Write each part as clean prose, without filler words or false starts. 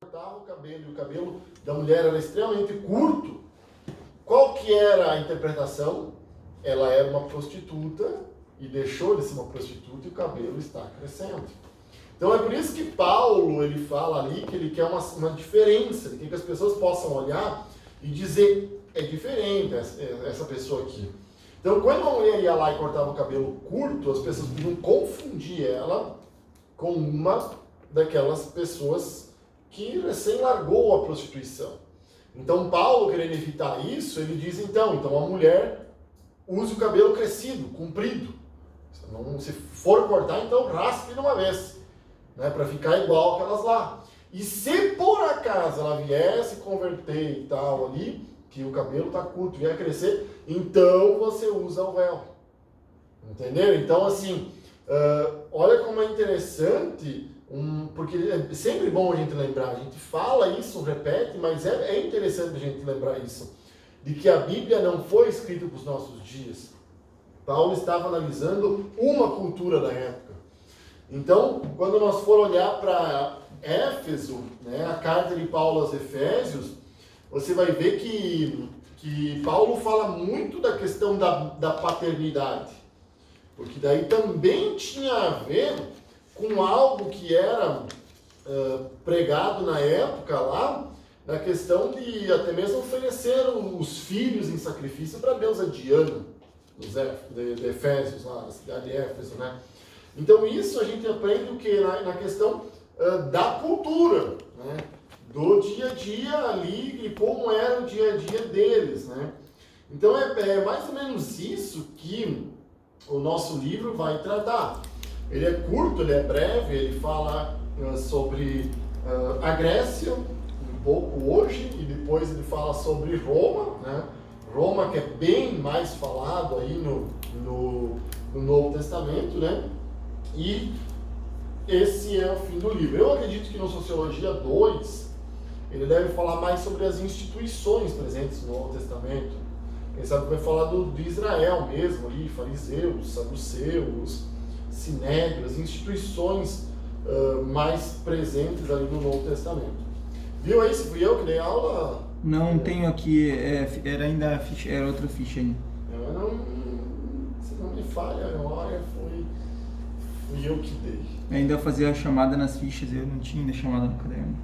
cortava o cabelo e o cabelo da mulher era extremamente curto, qual que era a interpretação? Ela era uma prostituta e deixou de ser uma prostituta e o cabelo está crescendo. Então é por isso que Paulo ele fala ali que ele quer uma diferença, ele quer que as pessoas possam olhar e dizer, é diferente essa pessoa aqui. Então quando uma mulher ia lá e cortava o cabelo curto, as pessoas podiam confundir ela com uma daquelas pessoas que recém largou a prostituição. Então Paulo, querendo evitar isso, ele diz então a mulher use o cabelo crescido, comprido. Se for cortar, então raspe de uma vez, né, para ficar igual aquelas lá. E se por acaso ela viesse converter e tal ali, que o cabelo está curto, vier crescer, então você usa o véu. Entendeu? Então assim, olha como é interessante, porque é sempre bom a gente lembrar, a gente fala isso, repete, mas é interessante a gente lembrar isso, de que a Bíblia não foi escrita para os nossos dias. Paulo estava analisando uma cultura da época. Então, quando nós for olhar para Éfeso, né, a carta de Paulo aos Efésios, você vai ver que Paulo fala muito da questão da paternidade. Porque daí também tinha a ver com algo que era pregado na época lá, na questão de até mesmo oferecer os filhos em sacrifício para a deusa Diana, de Efésios, lá, da cidade de Éfeso, né? Então isso a gente aprende o que? Na questão da cultura, né? Do dia a dia ali e como era o dia a dia deles, né? Então é mais ou menos isso que o nosso livro vai tratar. Ele é curto, ele é breve, ele fala sobre a Grécia, um pouco hoje, e depois ele fala sobre Roma, né? Roma, que é bem mais falado aí no Novo Testamento, né? E esse é o fim do livro. Eu acredito que no Sociologia 2, ele deve falar mais sobre as instituições presentes no Novo Testamento. Quem sabe vai falar de Israel mesmo, ali, fariseus, saduceus, sinédrios, instituições mais presentes ali no Novo Testamento. Viu aí se fui eu que dei aula? Não tenho aqui, era ainda era outra ficha aí. Se não me falha a memória, fui eu que dei. Ainda fazia a chamada nas fichas, eu não tinha ainda chamada no caderno.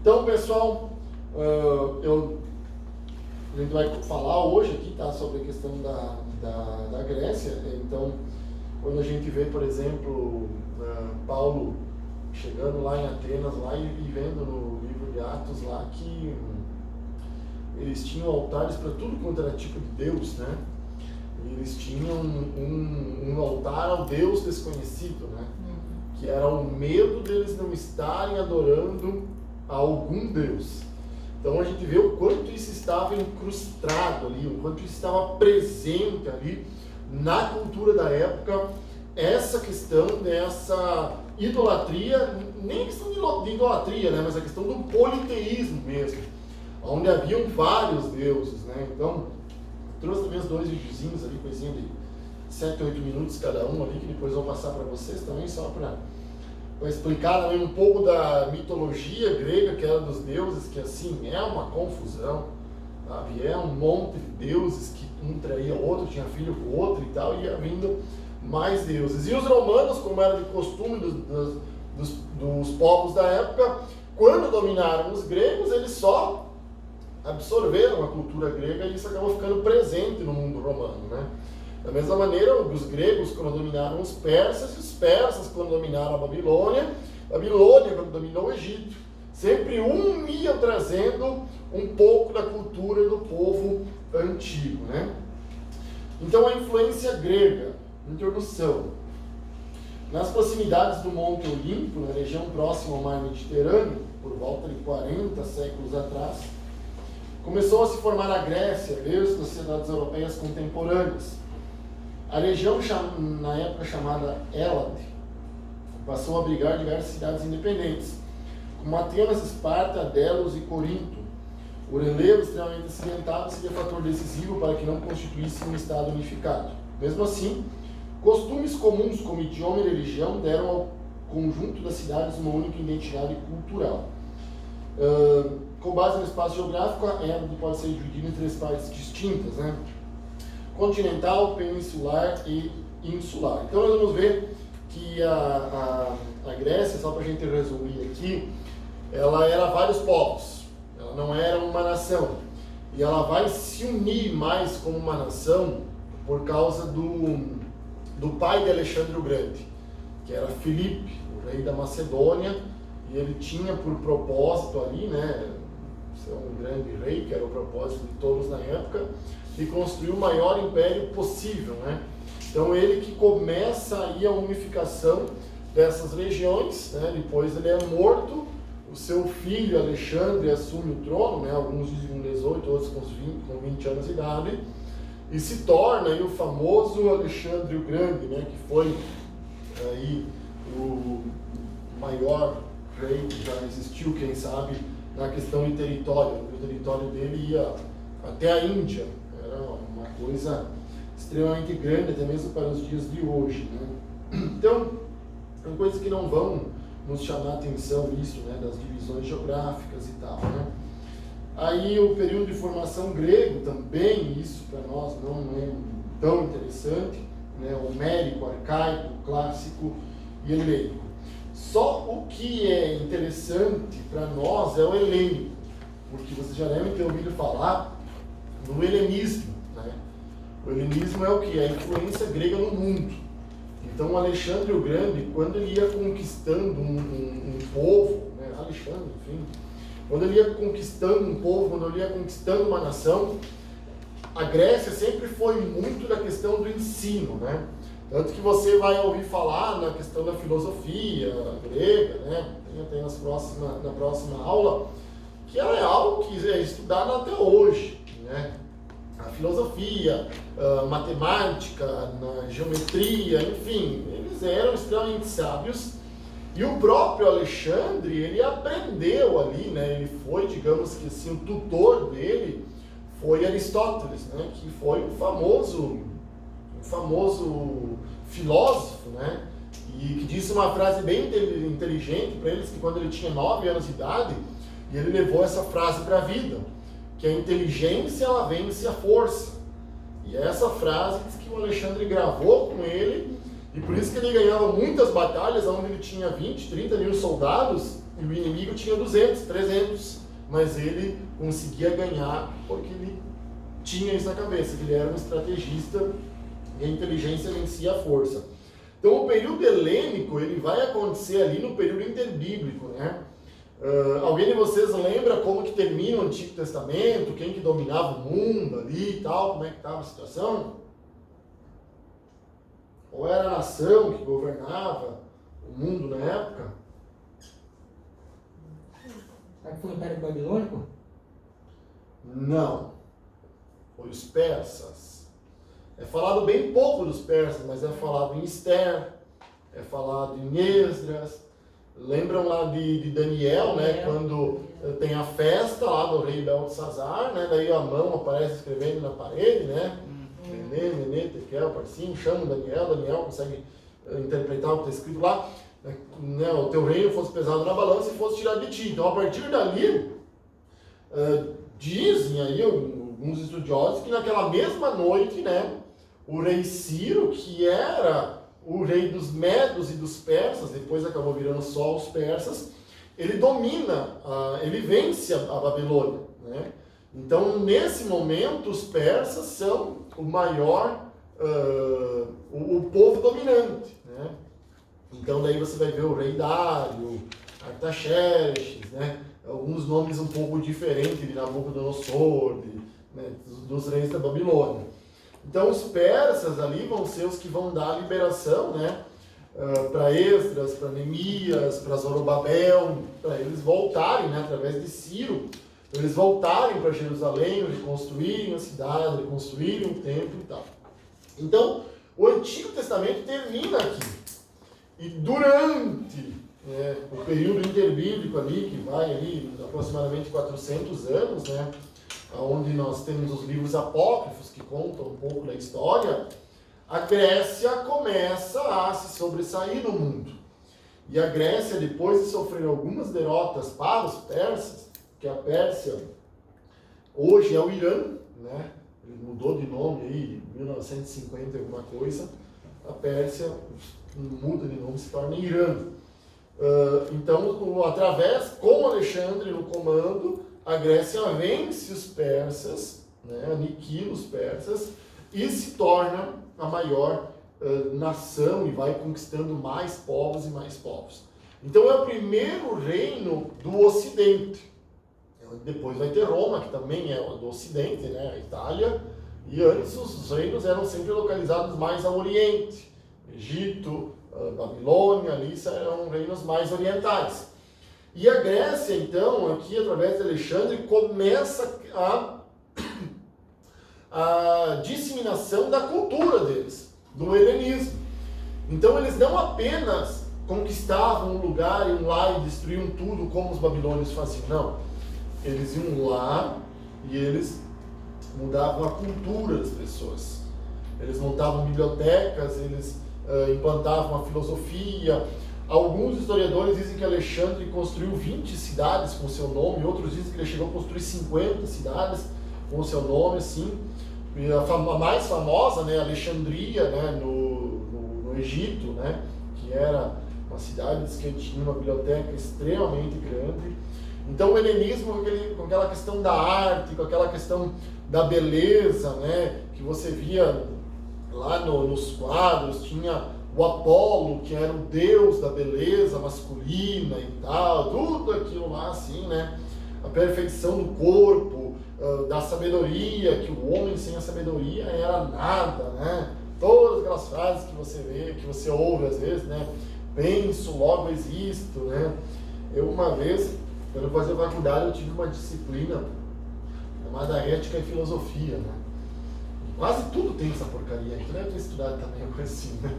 Então, pessoal, a gente vai falar hoje aqui, tá, sobre a questão da Grécia. Então, quando a gente vê, por exemplo, Paulo chegando lá em Atenas lá e vendo no livro de Atos lá que eles tinham altares para tudo quanto era tipo de Deus, né? E eles tinham um altar ao Deus desconhecido, né? Que era o medo deles não estarem adorando a algum Deus. Então a gente vê o quanto isso estava incrustado ali, o quanto isso estava presente ali na cultura da época, essa questão dessa idolatria, nem a questão de idolatria, né? Mas a questão do politeísmo mesmo, onde haviam vários deuses, né? Então, trouxe também os dois videozinhos ali, coisinha de 7, 8 minutos cada um ali, que depois eu vou passar para vocês também, só para explicar também um pouco da mitologia grega, que era dos deuses, que assim, é uma confusão, sabe? É um monte de deuses que um traía o outro, tinha filho com o outro e tal, e ia vindo mais deuses. E os romanos, como era de costume dos povos da época, quando dominaram os gregos, eles só absorveram a cultura grega e isso acabou ficando presente no mundo romano, né? Da mesma maneira, os gregos quando dominaram os persas, e os persas quando dominaram a Babilônia quando dominou o Egito. Sempre um ia trazendo um pouco da cultura do povo antigo, né? Então a influência grega, introdução. Nas proximidades do Monte Olimpo, na região próxima ao mar Mediterrâneo, por volta de 40 séculos atrás, começou a se formar a Grécia, desde as sociedades europeias contemporâneas. A região, na época chamada Hélade, passou a abrigar diversas cidades independentes, como Atenas, Esparta, Delos e Corinto. O relevo extremamente acidentado seria fator decisivo para que não constituísse um Estado unificado. Mesmo assim, costumes comuns como idioma e religião deram ao conjunto das cidades uma única identidade cultural. Com base no espaço geográfico, a Ébano pode ser dividida em 3 partes distintas, né? Continental, peninsular e insular. Então nós vamos ver que a Grécia, só para a gente resumir aqui, ela era vários povos, ela não era uma nação. E ela vai se unir mais como uma nação por causa do pai de Alexandre o Grande, que era Filipe, o rei da Macedônia, e ele tinha por propósito ali, né, ser um grande rei, que era o propósito de todos na época, e construir o maior império possível, né? Então ele que começa aí a unificação dessas regiões, né? Depois ele é morto, o seu filho Alexandre assume o trono, né? Alguns dizem com 18, outros com 20 anos de idade, e se torna aí o famoso Alexandre o Grande, né? Que foi aí o maior rei que já existiu, quem sabe, na questão de território. O território dele ia até a Índia, era uma coisa extremamente grande, até mesmo para os dias de hoje, né? Então, são coisas que não vão nos chamar a atenção, isso, né, das divisões geográficas e tal, né? Aí o período de formação grego também, isso para nós não é tão interessante, né? Homérico, arcaico, clássico e helênico. Só o que é interessante para nós é o helênico, porque vocês já devem ter ouvido falar do helenismo, né? O helenismo é o que? É a influência grega no mundo. Então Alexandre o Grande, quando ele ia conquistando um povo, né? Alexandre, enfim, quando ele ia conquistando um povo, quando ele ia conquistando uma nação, a Grécia sempre foi muito da questão do ensino, né? Tanto que você vai ouvir falar na questão da filosofia grega, né? Tem até na próxima aula, que ela é algo que é estudado até hoje, né? A filosofia, a matemática, na geometria, enfim, eles eram extremamente sábios. E o próprio Alexandre, ele aprendeu ali, né? Ele foi, digamos que assim, o tutor dele foi Aristóteles, né? Que foi o famoso filósofo, né? E que disse uma frase bem inteligente para eles, que quando ele tinha 9 anos de idade, e ele levou essa frase para a vida, que a inteligência ela vence a força. E essa frase diz que o Alexandre gravou com ele, e por isso que ele ganhava muitas batalhas onde ele tinha 20, 30 mil soldados e o inimigo tinha 200, 300, mas ele conseguia ganhar porque ele tinha isso na cabeça, que ele era um estrategista e a inteligência vencia a força. Então o período helênico ele vai acontecer ali no período interbíblico, né? Alguém de vocês lembra como que termina o Antigo Testamento, quem que dominava o mundo ali e tal, como é que estava a situação? Ou era a nação que governava o mundo na época? Será que foi o Império Babilônico? Não. Foi os persas. É falado bem pouco dos persas, mas é falado em Esther, é falado em Esdras. Lembram lá de Daniel, né? Quando tem a festa lá do rei Beltesazar, né? Daí a mão aparece escrevendo na parede, né? Nenê, Tekel, Parcinho, chama o Daniel consegue interpretar o que está escrito lá, né? O teu reino fosse pesado na balança e fosse tirado de ti. Então a partir dali, dizem aí alguns estudiosos que naquela mesma noite, né? O rei Ciro, que era o rei dos medos e dos persas, depois acabou virando só os persas, ele domina, ele vence a Babilônia, né? Então, nesse momento, os persas são o maior, o povo dominante, né? Então, daí você vai ver o rei Dário, Artaxerxes, né? Alguns nomes um pouco diferentes de Nabucodonosor, né? dos reis da Babilônia. Então, os persas ali vão ser os que vão dar a liberação, né? Para Esdras, para Neemias, para Zorobabel, para eles voltarem, né? Através de Ciro, eles voltarem para Jerusalém, reconstruírem a cidade, reconstruírem o templo e tal. Então, o Antigo Testamento termina aqui. E durante o período interbíblico ali, que vai ali aproximadamente 400 anos, né? Onde nós temos os livros apócrifos que contam um pouco da história, a Grécia começa a se sobressair no mundo. E a Grécia, depois de sofrer algumas derrotas para os persas, que a Pérsia hoje é o Irã, né? Ele mudou de nome aí, em 1950 alguma coisa, a Pérsia muda de nome, se torna Irã. Então, com Alexandre no comando, a Grécia vence os persas, né? Aniquila os persas e se torna a maior nação e vai conquistando mais povos e mais povos. Então é o primeiro reino do Ocidente. Depois vai ter Roma, que também é do Ocidente, né? A Itália. E antes os reinos eram sempre localizados mais ao Oriente. Egito, Babilônia, ali eram reinos mais orientais. E a Grécia, então, aqui através de Alexandre, começa a disseminação da cultura deles, do helenismo. Então eles não apenas conquistavam um lugar, iam lá e destruíam tudo como os babilônios faziam, não. Eles iam lá e eles mudavam a cultura das pessoas. Eles montavam bibliotecas, eles implantavam a filosofia. Alguns historiadores dizem que Alexandre construiu 20 cidades com seu nome, outros dizem que ele chegou a construir 50 cidades com o seu nome, assim. E a mais famosa, né, Alexandria, né, no Egito, né, que era uma cidade que tinha uma biblioteca extremamente grande. Então o helenismo com aquela questão da arte, com aquela questão da beleza, né, que você via lá nos quadros, tinha o Apolo, que era o deus da beleza masculina e tal, tudo aquilo lá assim, né, a perfeição do corpo, da sabedoria, que o homem sem a sabedoria era nada, né, todas aquelas frases que você vê, que você ouve às vezes, né, penso, logo existo, né. Eu uma vez, quando eu fazia faculdade, eu tive uma disciplina chamada Ética e Filosofia, né? E quase tudo tem essa porcaria, então deve ter estudado também uma coisa assim, né?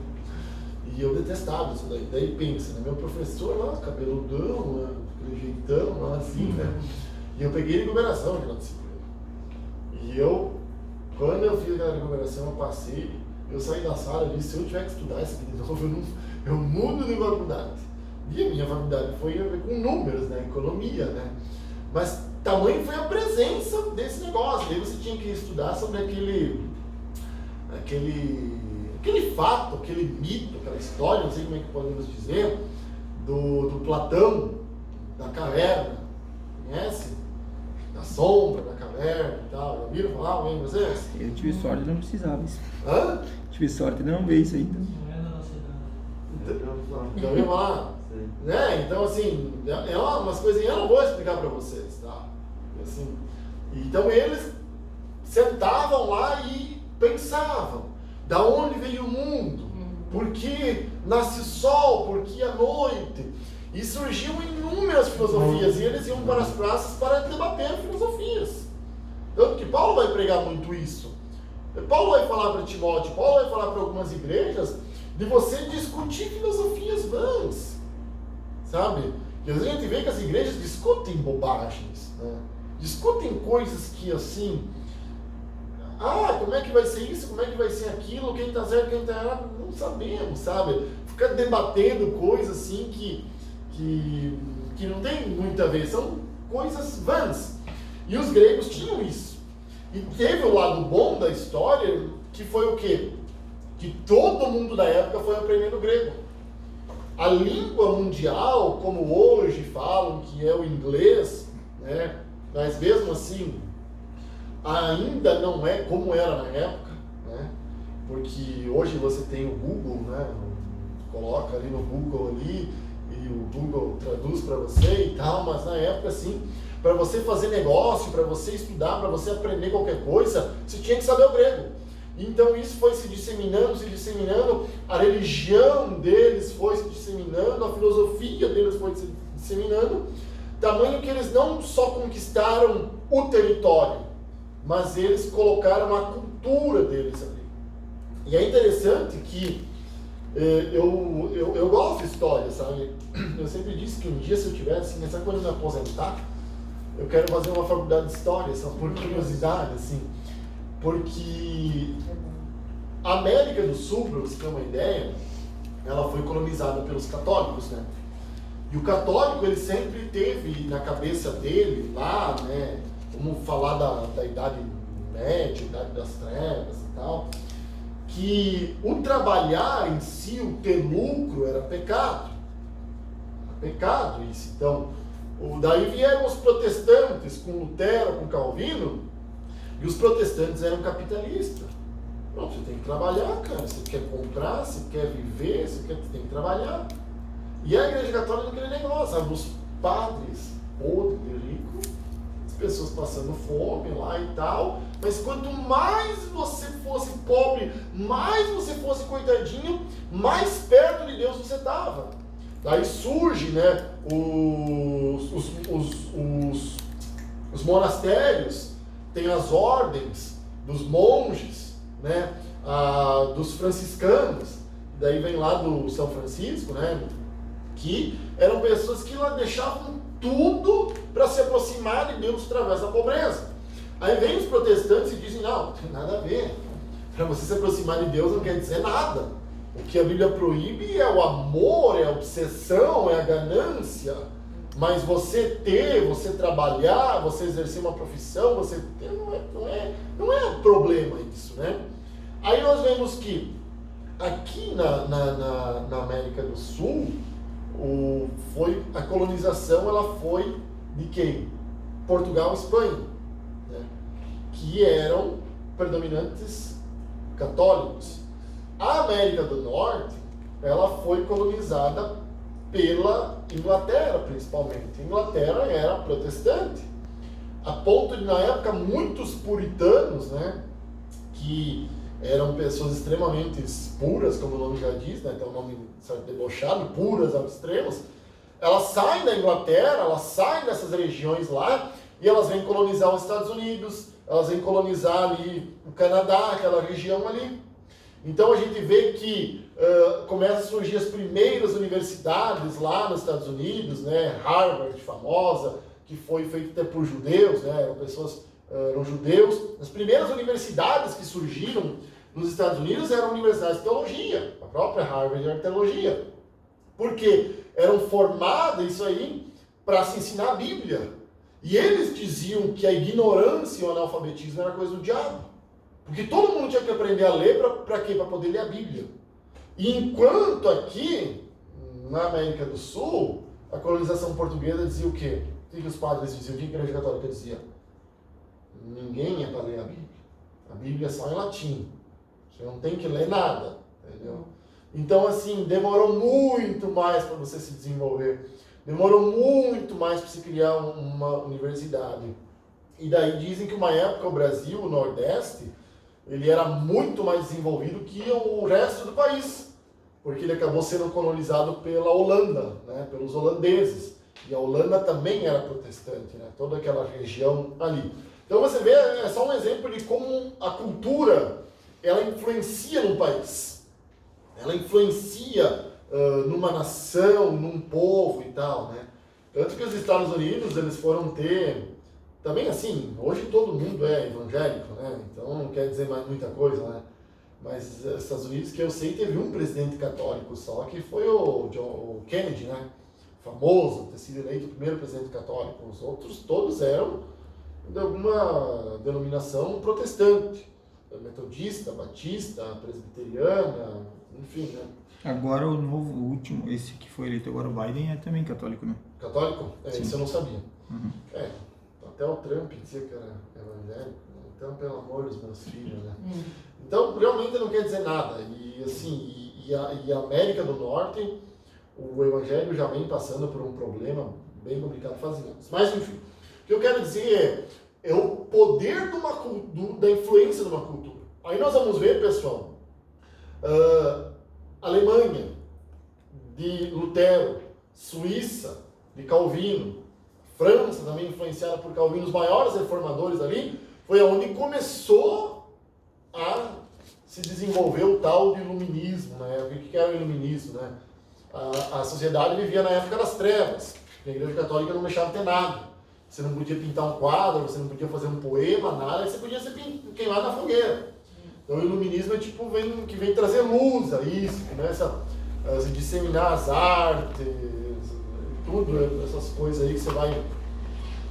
E eu detestava isso daí. Daí pensa, né? Meu professor lá, cabeludão, né? Aquele jeitão lá assim, né? E eu peguei recuperação naquela disciplina. E quando eu fiz aquela recuperação, eu passei, eu saí da sala e disse, se eu tiver que estudar isso aqui de novo, eu mudo de faculdade. E a minha faculdade foi a ver com números, né? Economia, né? Mas tamanho foi a presença desse negócio. Daí você tinha que estudar sobre aquele fato, aquele mito, aquela história, não sei como é que podemos dizer, do Platão, da caverna. Conhece? Da sombra, da caverna e tal. Já viram falar alguém de vocês? Eu tive sorte de não precisar isso. Hã? Tive sorte de não ver isso ainda. Não é da nossa idade. Já ouviu falar? Né? Então, assim, é umas coisinhas eu não vou explicar para vocês, tá? Assim, então eles sentavam lá e pensavam, da onde veio o mundo? Por que nasce o sol? Por que a noite? E surgiam inúmeras filosofias, e eles iam para as praças para debater filosofias. Tanto que Paulo vai pregar muito isso. Paulo vai falar para Timóteo, Paulo vai falar para algumas igrejas, de você discutir filosofias vãs. Sabe? E às vezes a gente vê que as igrejas discutem bobagens, né? Discutem coisas que assim, como é que vai ser isso, como é que vai ser aquilo, quem está certo, quem está errado, não sabemos, sabe? Fica debatendo coisas assim que não tem muito a ver, são coisas vãs. E os gregos tinham isso. E teve o lado bom da história, que foi o quê? Que todo mundo da época foi aprendendo grego. A língua mundial, como hoje falam que é o inglês, né? Mas mesmo assim, ainda não é como era na época, né? Porque hoje você tem o Google, né? Coloca ali no Google ali, e o Google traduz para você e tal, mas na época assim, para você fazer negócio, para você estudar, para você aprender qualquer coisa, você tinha que saber o grego. Então isso foi se disseminando, a religião deles foi se disseminando, a filosofia deles foi se disseminando, tamanho que eles não só conquistaram o território, mas eles colocaram a cultura deles ali. E é interessante que eu gosto de história, sabe? Eu sempre disse que um dia, se eu tivesse, sabe quando eu me aposentar, eu quero fazer uma faculdade de história, só por curiosidade, assim. Porque a América do Sul, para você ter uma ideia, ela foi colonizada pelos católicos, né? E o católico, ele sempre teve na cabeça dele, lá, né, vamos falar da Idade Média, Idade das Trevas e tal, que o trabalhar em si, o ter lucro, era pecado. Era pecado isso. Então, daí vieram os protestantes com Lutero, com Calvino, e os protestantes eram capitalistas. Não, você tem que trabalhar, cara. Você quer comprar, você quer viver, você tem que trabalhar. E a Igreja Católica não queria negócio, sabe? Os padres podres de rico, as pessoas passando fome lá e tal. Mas quanto mais você fosse pobre, mais você fosse coitadinho, mais perto de Deus você estava. Daí surge, né, os monastérios, tem as ordens dos monges, né, dos franciscanos, daí vem lá do São Francisco, né, que eram pessoas que lá deixavam tudo para se aproximar de Deus através da pobreza. Aí vem os protestantes e dizem, não tem nada a ver, para você se aproximar de Deus não quer dizer nada. O que a Bíblia proíbe é o amor, é a obsessão, é a ganância. Mas você trabalhar, você exercer uma profissão, você ter, não é problema isso, né? Aí nós vemos que aqui na América do Sul, a colonização ela foi de quem? Portugal e Espanha, né? Que eram predominantes católicos. A América do Norte, ela foi colonizada pela Inglaterra, principalmente. A Inglaterra era protestante, a ponto de, na época, muitos puritanos, né, que eram pessoas extremamente puras, como o nome já diz, né, tem um nome debochado, puras ao extremo, elas saem da Inglaterra, elas saem dessas regiões lá, e elas vêm colonizar os Estados Unidos, elas vêm colonizar ali o Canadá, aquela região ali. Então a gente vê que começam a surgir as primeiras universidades lá nos Estados Unidos, né? Harvard, famosa, que foi feita até por judeus, né? Eram judeus. As primeiras universidades que surgiram nos Estados Unidos eram universidades de teologia, a própria Harvard era teologia. Porque eram formadas isso aí para se ensinar a Bíblia. E eles diziam que a ignorância e o analfabetismo era coisa do diabo. Porque todo mundo tinha que aprender a ler para quê? Para poder ler a Bíblia. E enquanto aqui, na América do Sul, a colonização portuguesa dizia o quê? O que os padres diziam? O que a Igreja Católica dizia? Ninguém é para ler a Bíblia. A Bíblia é só em latim. Você não tem que ler nada. Entendeu? Então, assim, demorou muito mais para você se desenvolver. Demorou muito mais para você criar uma universidade. E daí dizem que uma época o Brasil, o Nordeste, ele era muito mais desenvolvido que o resto do país, porque ele acabou sendo colonizado pela Holanda, né, pelos holandeses, e a Holanda também era protestante, né, toda aquela região ali. Então você vê, é só um exemplo de como a cultura, ela influencia num país, ela influencia numa nação, num povo e tal, né. Tanto que os Estados Unidos, eles foram ter... Também assim, hoje todo mundo é evangélico, né? Então não quer dizer mais muita coisa, né? Mas os Estados Unidos, que eu sei, teve um presidente católico só, que foi o Kennedy, né? Famoso, ter sido eleito o primeiro presidente católico. Os outros todos eram de alguma denominação protestante. Metodista, batista, presbiteriana, enfim, né? Agora o último, esse que foi eleito agora, o Biden, é também católico, né? Católico? Isso eu não sabia. Uhum. Até o Trump dizia que era evangélico, então pelo amor dos meus filhos, né? Então realmente não quer dizer nada. E assim, a América do Norte, o evangelho já vem passando por um problema bem complicado faz anos. Mas enfim, o que eu quero dizer é o poder da influência de uma cultura. Aí nós vamos ver, pessoal, Alemanha, de Lutero, Suíça, de Calvino, França, também influenciada por Calvino, os maiores reformadores ali, foi onde começou a se desenvolver o tal de iluminismo, né? O que era o iluminismo, né? A sociedade vivia na época das trevas, a Igreja Católica não deixava ter nada. Você não podia pintar um quadro, você não podia fazer um poema, nada, você podia ser queimado na fogueira. Então o iluminismo é tipo, que vem trazer luz a isso, começa a disseminar as artes, tudo, essas coisas aí que você vai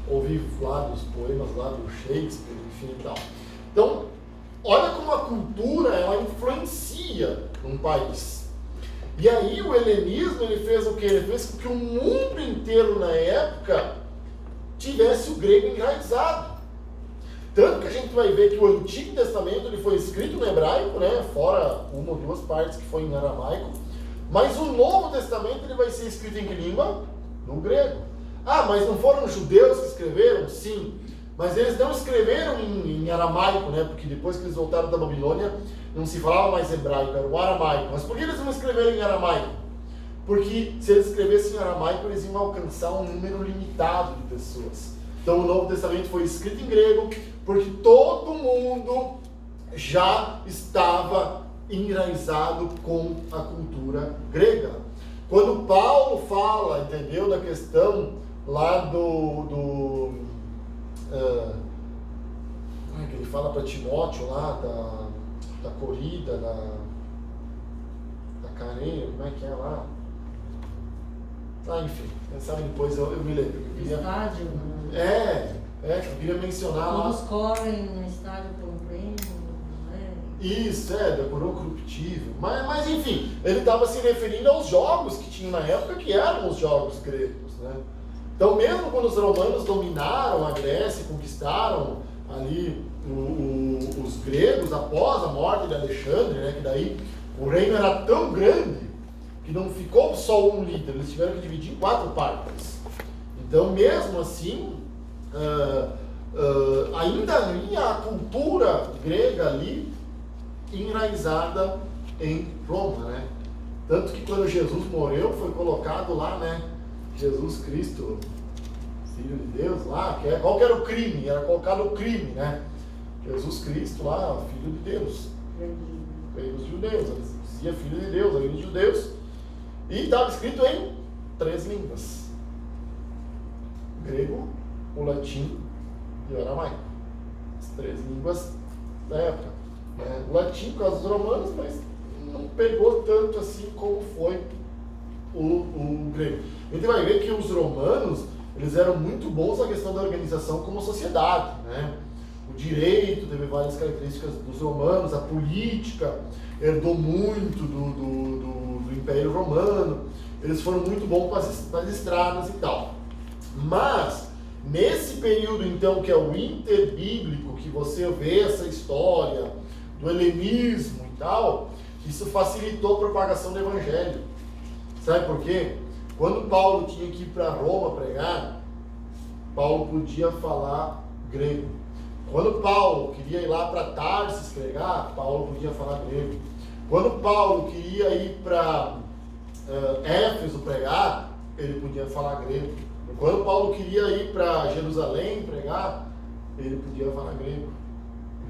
ouvir lá dos poemas lá do Shakespeare, enfim e tal. Então, olha como a cultura ela influencia um país. E aí o helenismo ele fez o quê? Ele fez com que o mundo inteiro na época tivesse o grego enraizado. Tanto que a gente vai ver que o Antigo Testamento ele foi escrito no hebraico, né? Fora uma ou duas partes que foi em aramaico. Mas o Novo Testamento ele vai ser escrito em que língua? No grego. Ah, mas não foram os judeus que escreveram? Sim. Mas eles não escreveram em aramaico, né? Porque depois que eles voltaram da Babilônia, não se falava mais hebraico, era o aramaico. Mas por que eles não escreveram em aramaico? Porque se eles escrevessem em aramaico, eles iam alcançar um número limitado de pessoas. Então o Novo Testamento foi escrito em grego, porque todo mundo já estava enraizado com a cultura grega. Quando Paulo fala, entendeu, da questão lá que ele fala para Timóteo lá da corrida, da careia, como é que é lá? Enfim, quem sabe depois eu me lembro. Estádio. Que eu queria mencionar lá. Todos correm no estádio por um prêmio, não é? Isso, da coroa corruptível. Mas enfim, ele estava se referindo aos jogos que tinham na época, que eram os jogos gregos, né? Então, mesmo quando os romanos dominaram a Grécia, conquistaram ali os gregos após a morte de Alexandre, né? Que daí o reino era tão grande que não ficou só um líder, eles tiveram que dividir em 4 partes. Então, mesmo assim, ainda havia a cultura grega ali enraizada em Roma, né? Tanto que quando Jesus morreu, foi colocado lá, né? Jesus Cristo, Filho de Deus, lá, qual que era o crime? Era colocado o crime, né? Jesus Cristo lá, Filho de Deus. Rei dos judeus, ele dizia Filho de Deus, Rei dos judeus. E estava escrito em 3 línguas: grego, o latim e o aramaico. As 3 línguas da época. O latim por causa dos romanos, mas não pegou tanto assim como foi o grego. A gente vai ver que os romanos eles eram muito bons na questão da organização como sociedade, né? O direito teve várias características dos romanos, a política herdou muito do Império Romano, eles foram muito bons para as estradas e tal. Mas, nesse período então que é o interbíblico, que você vê essa história do helenismo e tal, isso facilitou a propagação do Evangelho. Sabe por quê? Quando Paulo tinha que ir para Roma pregar, Paulo podia falar grego. Quando Paulo queria ir lá para Tarsis pregar, Paulo podia falar grego. Quando Paulo queria ir para Éfeso pregar, ele podia falar grego. Quando Paulo queria ir para Jerusalém pregar, ele podia falar grego.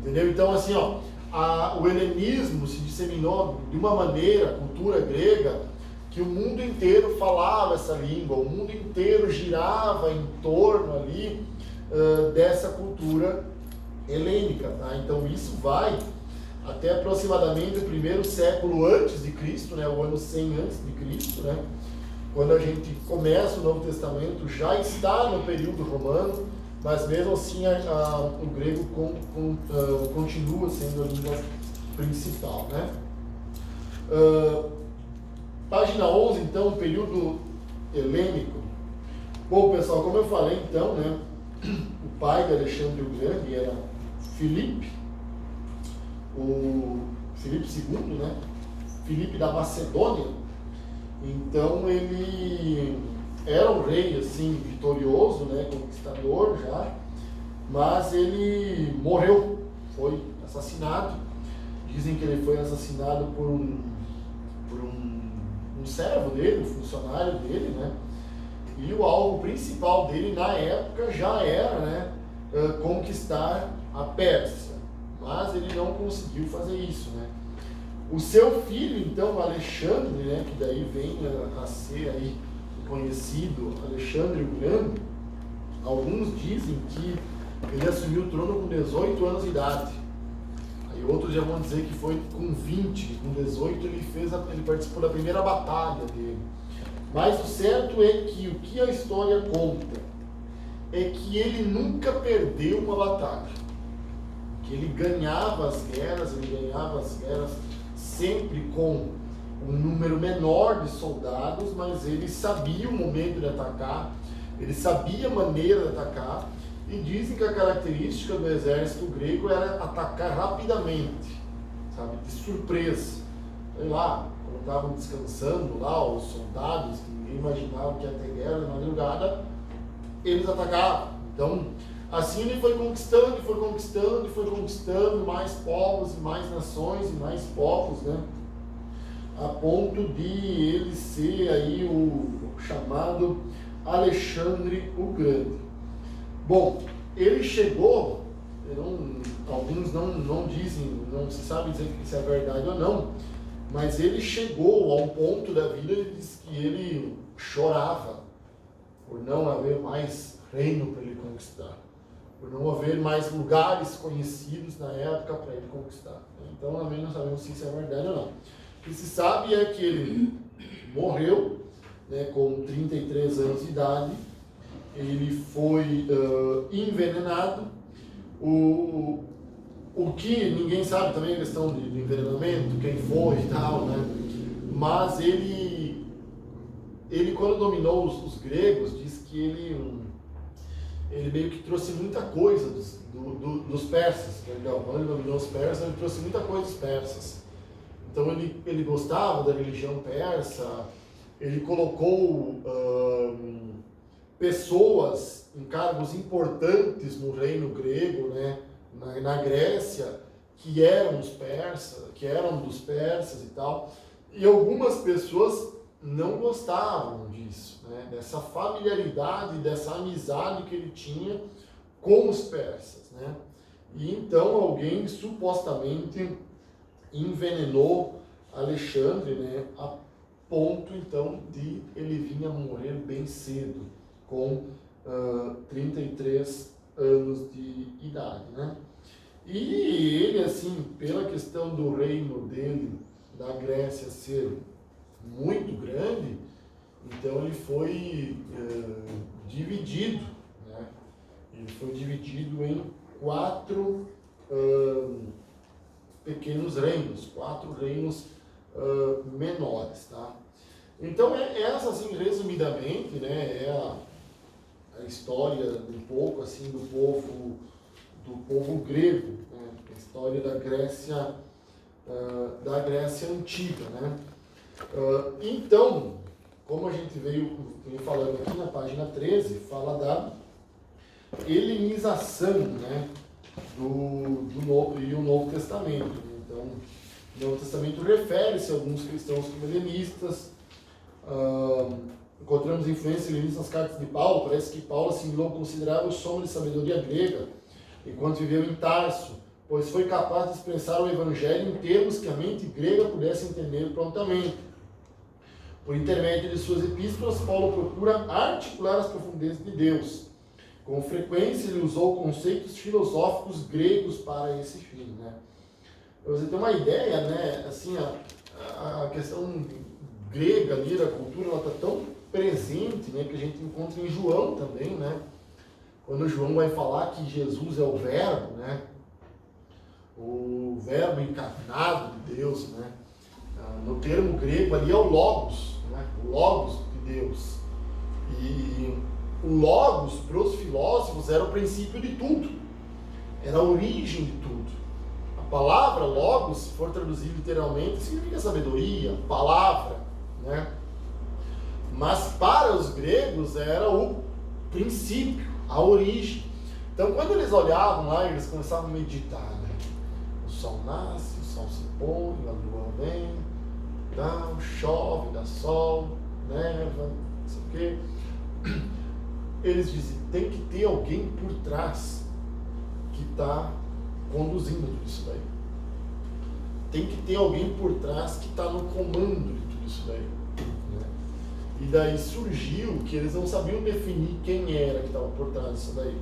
Entendeu? Então, assim, o helenismo se disseminou de uma maneira, a cultura grega, que o mundo inteiro falava essa língua, o mundo inteiro girava em torno ali dessa cultura helênica, tá? Então isso vai até aproximadamente o 1º século antes de Cristo, né? O ano 100 antes de Cristo, né? Quando a gente começa o Novo Testamento, já está no período romano, mas mesmo assim o grego continua sendo a língua principal, né? Página 11, então, o período helênico. Bom, pessoal, como eu falei, então, né, o pai de Alexandre o Grande era Filipe, o Filipe II, né, Filipe da Macedônia. Então, ele era um rei, assim, vitorioso, né, conquistador já, mas ele morreu, foi assassinado. Dizem que ele foi assassinado por um servo dele, um funcionário dele, né? E o alvo principal dele na época já era, né, conquistar a Pérsia, mas ele não conseguiu fazer isso, né? O seu filho, então, Alexandre, né, que daí vem a ser aí conhecido Alexandre o Grande, alguns dizem que ele assumiu o trono com 18 anos de idade. Aí outros já vão dizer que foi com 20, com 18 ele participou da primeira batalha dele. Mas o certo é que o que a história conta é que ele nunca perdeu uma batalha. Que ele ganhava as guerras sempre com um número menor de soldados, mas ele sabia o momento de atacar, ele sabia a maneira de atacar, e dizem que a característica do exército grego era atacar rapidamente, sabe, de surpresa. Sei lá, quando estavam descansando lá, os soldados, que ninguém imaginava que ia ter guerra de madrugada, eles atacavam. Então, assim ele foi conquistando mais povos e mais nações e mais povos, né? A ponto de ele ser aí o chamado Alexandre o Grande. Bom, ele chegou, alguns não dizem, não se sabe dizer que isso é verdade ou não, mas ele chegou a um ponto da vida, ele diz que ele chorava por não haver mais reino para ele conquistar, por não haver mais lugares conhecidos na época para ele conquistar. Então, também não sabemos se isso é verdade ou não. O que se sabe é que ele morreu, né, com 33 anos de idade, ele foi envenenado. O que ninguém sabe também a questão de envenenamento, quem foi e tal, né? Mas ele quando dominou os gregos, diz que ele meio que trouxe muita coisa dos persas. Quando ele dominou os persas, ele trouxe muita coisa dos persas. Então ele gostava da religião persa, ele colocou pessoas em cargos importantes no reino grego, né, na Grécia, que eram dos persas e tal. E algumas pessoas não gostavam disso, né, dessa familiaridade, dessa amizade que ele tinha com os persas, né? E então alguém supostamente envenenou Alexandre, né, a ponto então de ele vir a morrer bem cedo, com 33 anos de idade, né? E ele, assim, pela questão do reino dele, da Grécia ser muito grande, então ele foi dividido, né? Ele foi dividido em 4 pequenos reinos, 4 reinos menores, tá? Então essa, assim, resumidamente, né, é a história um pouco assim do povo grego, né? A história da Grécia antiga, né? Então, como a gente veio falando aqui na página 13, fala da helenização, né, do Novo Testamento. Então, o Novo Testamento refere-se a alguns cristãos como helenistas. Encontramos influência helenista nas cartas de Paulo. Parece que Paulo assimilou considerável soma de sabedoria grega enquanto viveu em Tarso, pois foi capaz de expressar o evangelho em termos que a mente grega pudesse entender prontamente. Por intermédio de suas epístolas, Paulo procura articular as profundezas de Deus. Com frequência, ele usou conceitos filosóficos gregos para esse fim, né? Pra você ter uma ideia, né, assim, a questão grega ali da cultura, ela está tão presente, né, que a gente encontra em João também, né? Quando João vai falar que Jesus é o Verbo, né? O Verbo encarnado de Deus, né? No termo grego ali é o Logos, né? O Logos de Deus. E o Logos, para os filósofos, era o princípio de tudo, era a origem de tudo. A palavra Logos, se for traduzir literalmente, significa sabedoria, palavra, né? Mas para os gregos era o princípio, a origem. Então, quando eles olhavam lá, eles começavam a meditar, né? O sol nasce, o sol se põe, a lua vem, tal, chove, dá sol, neva, não sei o quê. Eles dizem, tem que ter alguém por trás que está conduzindo tudo isso daí. Tem que ter alguém por trás que está no comando de tudo isso daí. Né? E daí surgiu que eles não sabiam definir quem era que estava por trás disso daí.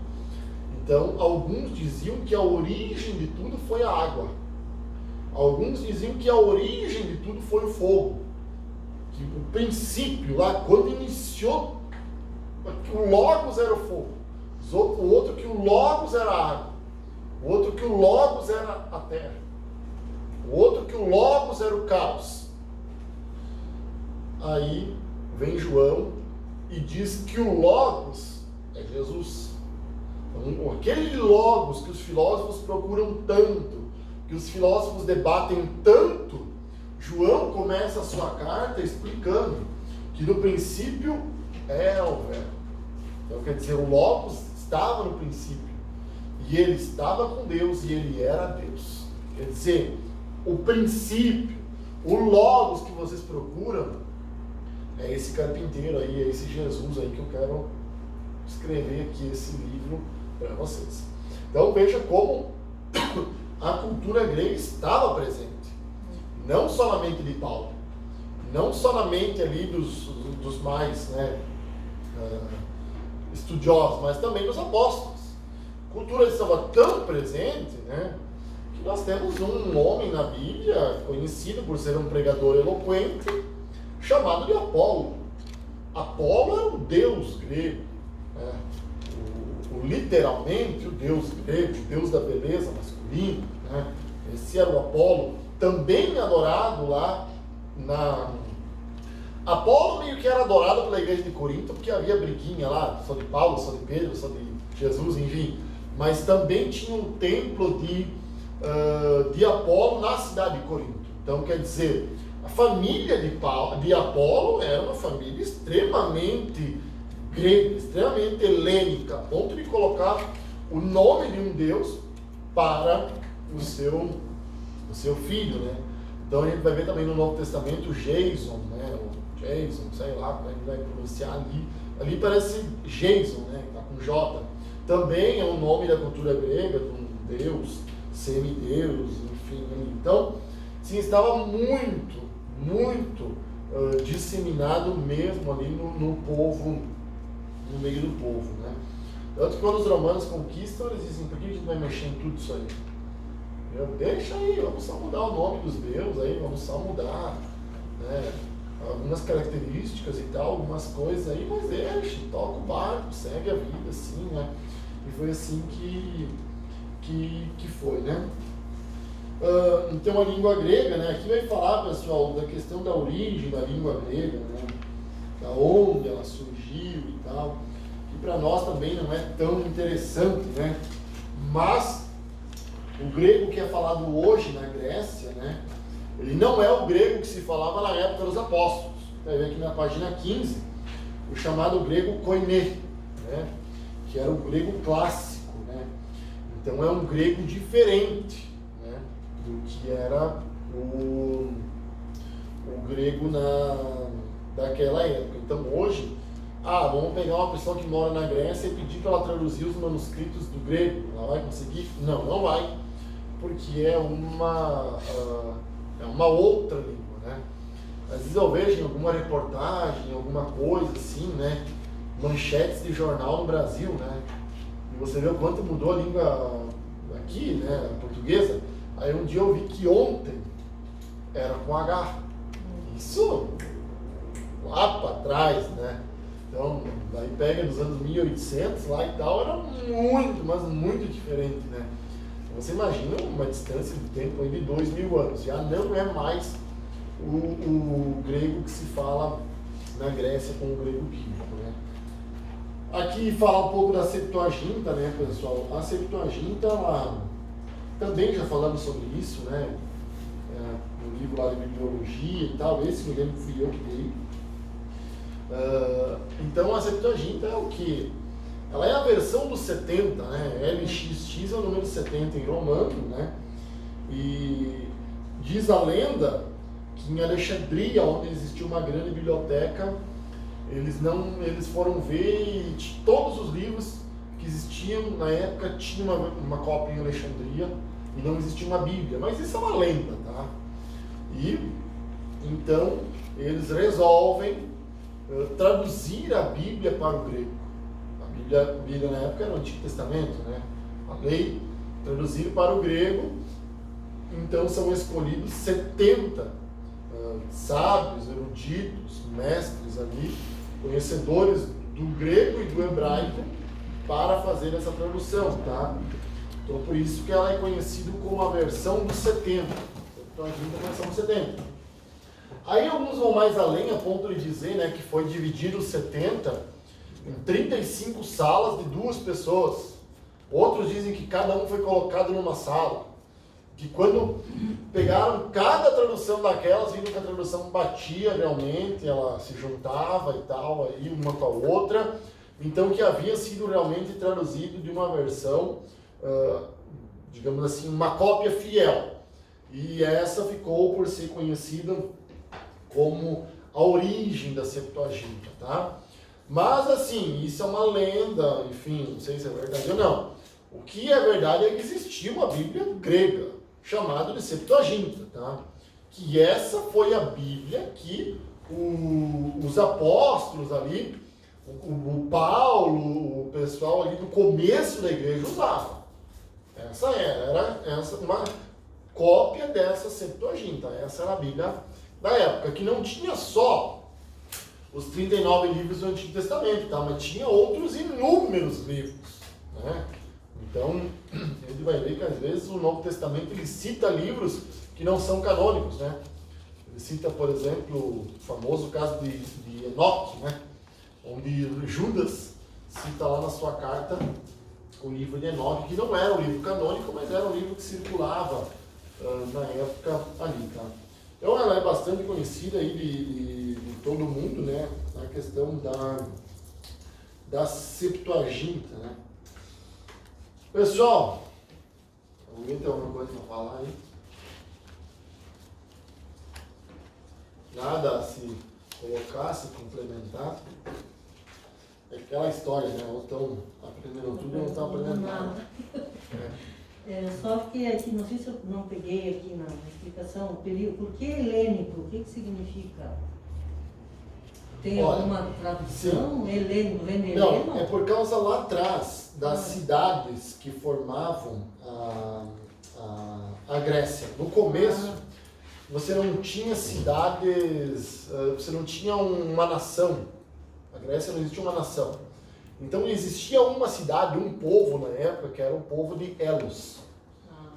Então, alguns diziam que a origem de tudo foi a água. Alguns diziam que a origem de tudo foi o fogo, que o princípio lá, quando iniciou, que o Logos era o fogo, o outro que o Logos era a água, o outro que o Logos era a terra, o outro que o Logos era o caos. Aí vem João e diz que o Logos é Jesus. Então, aquele Logos que os filósofos procuram tanto, que os filósofos debatem tanto, João começa a sua carta explicando que no princípio era o Verbo. Então quer dizer, o Logos estava no princípio, e ele estava com Deus, e ele era Deus. Quer dizer, o princípio, o Logos que vocês procuram, é esse carpinteiro aí, é esse Jesus aí que eu quero escrever aqui esse livro para vocês. Então veja como a cultura grega estava presente, não só na mente de Paulo, não só na mente ali dos mais estudiosos, mas também dos apóstolos. A cultura estava tão presente, que nós temos um homem na Bíblia, conhecido por ser um pregador eloquente, chamado de Apolo. Apolo era o deus grego, literalmente o deus grego, o deus da beleza masculina, esse era o Apolo, também adorado lá Apolo meio que era adorado pela igreja de Corinto, porque havia briguinha lá, só de Paulo, só de Pedro, só de Jesus, enfim, mas também tinha um templo de Apolo na cidade de Corinto. Então quer dizer, a família de Apolo era uma família extremamente grega, extremamente helênica, a ponto de colocar o nome de um deus para o seu filho, Então a gente vai ver também no Novo Testamento o Jason, Jason, sei lá como é que vai pronunciar ali parece Jason, que está com J. Também é um nome da cultura grega, de um deus, semideus, enfim. Então, sim, estava muito disseminado mesmo ali no povo, no meio do povo, Tanto que quando os romanos conquistam, eles dizem, por que a gente vai mexer em tudo isso aí? Deixa aí, vamos só mudar o nome dos deuses aí, vamos só mudar, algumas características e tal, algumas coisas aí, mas deixa, toca o barco, segue a vida, assim, E foi assim que foi, Então a língua grega, aqui vai falar, pessoal, da questão da origem da língua grega, Da onde ela surgiu e tal, que para nós também não é tão interessante, Mas o grego que é falado hoje na Grécia, ele não é o grego que se falava na época dos apóstolos. Vai ver aqui na página 15, o chamado grego koiné, que era o grego clássico, Então é um grego diferente, do que era o grego daquela época. Então hoje, vamos pegar uma pessoa que mora na Grécia e pedir para ela traduzir os manuscritos do grego. Ela vai conseguir? Não vai, porque é uma outra língua, Às vezes eu vejo em alguma reportagem, alguma coisa assim, manchetes de jornal no Brasil, E você vê o quanto mudou a língua aqui, a portuguesa. Aí um dia eu vi que ontem era com H. Isso lá para trás, Então, daí pega nos anos 1800 lá e tal, era muito, mas muito diferente, Você imagina uma distância de tempo aí de 2000 anos. Já não é mais o grego que se fala na Grécia com o grego bíblico, Aqui fala um pouco da Septuaginta, pessoal. A Septuaginta, também já falamos sobre isso, no livro lá de bibliologia e tal. Esse me lembro que fui eu que dei. Então a Septuaginta é o quê? Ela é a versão dos 70, LXX é o número 70 em romano, E diz a lenda que em Alexandria, onde existia uma grande biblioteca, eles foram ver e todos os livros que existiam na época tinham uma cópia em Alexandria e não existia uma Bíblia. Mas isso é uma lenda, tá? E então eles resolvem traduzir a Bíblia para o grego. A Bíblia na época era o Antigo Testamento, A lei, traduzir para o grego. Então são escolhidos 70 sábios, eruditos, mestres ali, conhecedores do grego e do hebraico para fazer essa tradução, tá? Então por isso que ela é conhecida como a versão dos 70. Então a gente tem a versão dos 70. Aí alguns vão mais além a ponto de dizer, né, que foi dividido os 70 em 35 salas de 2 pessoas. Outros dizem que cada um foi colocado numa sala. Que quando pegaram cada tradução daquelas, viram que a tradução batia realmente, ela se juntava e tal, aí uma com a outra. Então que havia sido realmente traduzido de uma versão, digamos assim, uma cópia fiel. E essa ficou por ser conhecida como a origem da Septuaginta, tá? Mas assim, isso é uma lenda, enfim, não sei se é verdade ou não. O que é verdade é que existia uma Bíblia grega, chamada de Septuaginta, tá? Que essa foi a Bíblia que os apóstolos ali, o Paulo, o pessoal ali do começo da igreja usava. Essa era uma cópia dessa Septuaginta, essa era a Bíblia da época, que não tinha só os 39 livros do Antigo Testamento, tá? Mas tinha outros inúmeros livros, né? Então, ele vai ver que às vezes o Novo Testamento ele cita livros que não são canônicos, né? Ele cita, por exemplo, o famoso caso de Enoque, né? Onde Judas cita lá na sua carta o livro de Enoque, que não era um livro canônico, mas era um livro que circulava na época ali, tá? Então ela é bastante conhecida aí de todo mundo, né? Na questão da Septuaginta, né? Pessoal, alguém tem alguma coisa para falar aí? Nada a se colocar, se complementar? É aquela história, né? Ou estão aprendendo tudo ou não estão aprendendo nada. Só que aqui, não sei se eu não peguei aqui na explicação, por que helênico? O que significa? Tem alguma tradução? Helênico, vem de Heleno? Não, é por causa lá atrás das cidades que formavam a Grécia. No começo, você não tinha cidades, você não tinha uma nação. A Grécia não existia uma nação. Então existia uma cidade, um povo na época, que era o povo de Elos.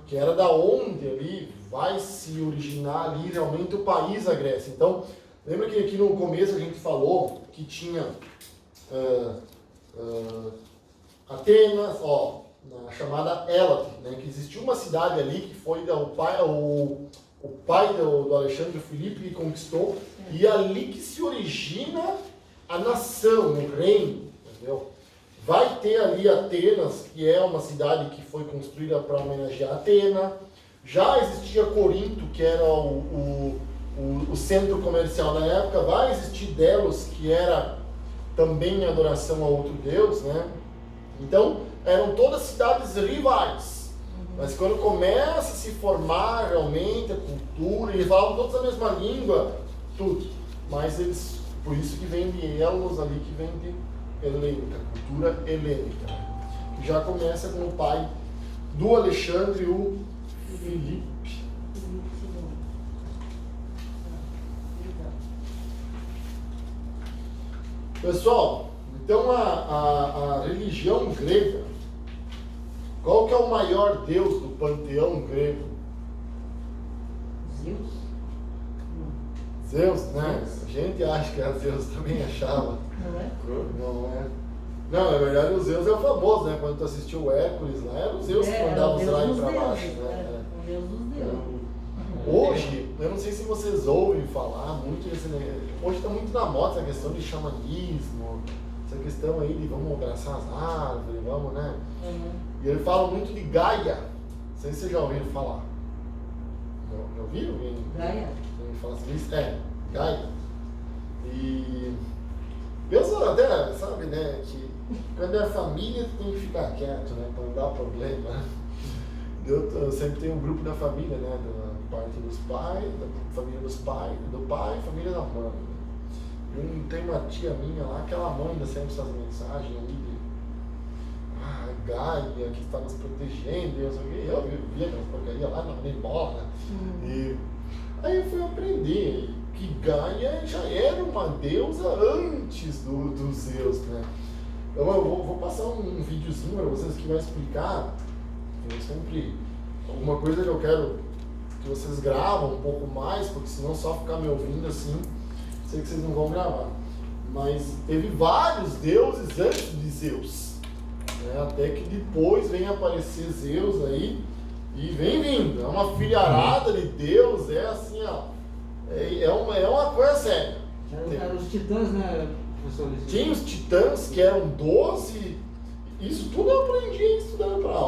Que era da onde ali vai se originar ali realmente o país da Grécia. Então, lembra que aqui no começo a gente falou que tinha Atenas, na chamada Élade, né? Que existia uma cidade ali que foi o pai do Alexandre Filipe que conquistou, e ali que se origina a nação, o reino, entendeu? Vai ter ali Atenas, que é uma cidade que foi construída para homenagear Atena. Já existia Corinto, que era o centro comercial da época. Vai existir Delos, que era também adoração a outro deus, né? Então, eram todas cidades rivais. Mas quando começa a se formar realmente a cultura, eles falavam todos a mesma língua, tudo. Mas eles, por isso que vem de Elos ali, que vem de helênica, cultura helênica, que já começa com o pai do Alexandre, o Filipe. Pessoal, então a religião grega, qual que é o maior deus do panteão grego? Zeus, né? A gente acha que era Zeus, também achava. Não é? Não é. Não, na verdade o Zeus é o famoso, né? Quando tu assistiu o Hércules lá, era o Zeus que mandava os raios para baixo, né? O Deus dos deuses. Hoje, eu não sei se vocês ouvem falar muito desse negócio. Hoje está muito na moda essa questão de xamanismo, essa questão aí de vamos abraçar as árvores, vamos, né? E ele fala muito de Gaia. Não sei se vocês já ouviram falar. Já ouviram? Gaia? Ele fala assim, Gaia. E pensa até, sabe, né, que quando é família tu tem que ficar quieto, né, para não dar problema. Eu sempre tenho um grupo da família, né, da parte dos pais, da família dos pais, do pai e família da mãe. Tem uma tia minha lá que ela manda sempre essas mensagens ali de Gaia, que está nos protegendo, eu via aquela porcaria lá na bola, né? E Aí eu fui aprender que Gaia já era uma deusa antes dos Zeus, né? Eu vou passar um videozinho para vocês que vai explicar. Eu sempre, alguma coisa que eu quero que vocês gravam um pouco mais, porque senão só ficar me ouvindo assim, sei que vocês não vão gravar. Mas teve vários deuses antes de Zeus, né? Até que depois vem aparecer Zeus aí, e vem vindo, é uma filharada de Deus, é assim, ó, é uma coisa séria. Eram os titãs, né, professor? Tinha os titãs, que eram 12, isso tudo eu aprendi estudando para aula.